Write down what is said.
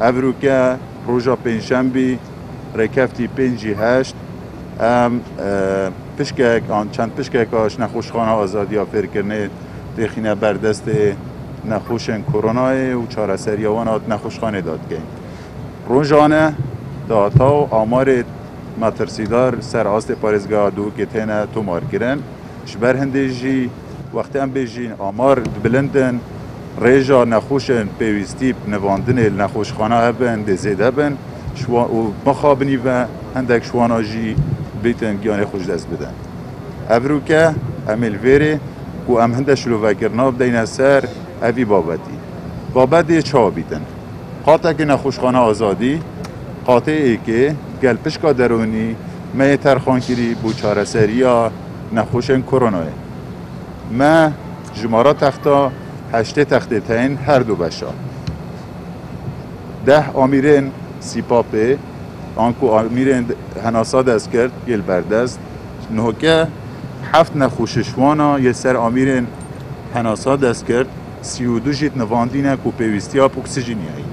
افروکه روژا پنجشنبه رکفتی 5/8 پشکک چند پشککاش نخوشخانه آزادی ها فرکرنه تخینه بردست نخوشن کرونا و چارەسەری وانات نخوشخانه داد گین روزانه داتا و آمار مترسیدار سر آست پارێزگا دو که تینه تومار کرن شبر هنده جی وقتی هم بیجین آمار بلندن ریجا نخوشن پیوستی نواندن نخوشخانه هبن دزید هبن و مخابنی و هندک شوانا جی بیتن گیانه خوش دست بدن افروکه امیل ویره و ام هنده شلوه کرنا بدین سر اوی بابتی چا بیتن قاطع که نخوشخانه آزادی قاطعی که گل پشکا درونی می ترخان کری بو چارەسەری نخوشن کرونا ما جمارا تختا 8 تخته تین هر دو بشا 10 آمیرین سیپاپه آنکو آمیرین هناسا دست کرد گل بردست نهکه 7 نخوششوانا یه سر آمیرین هناسا دست کرد 32 جیت نواندینه کو پیوستی ها اکسیژنی هایی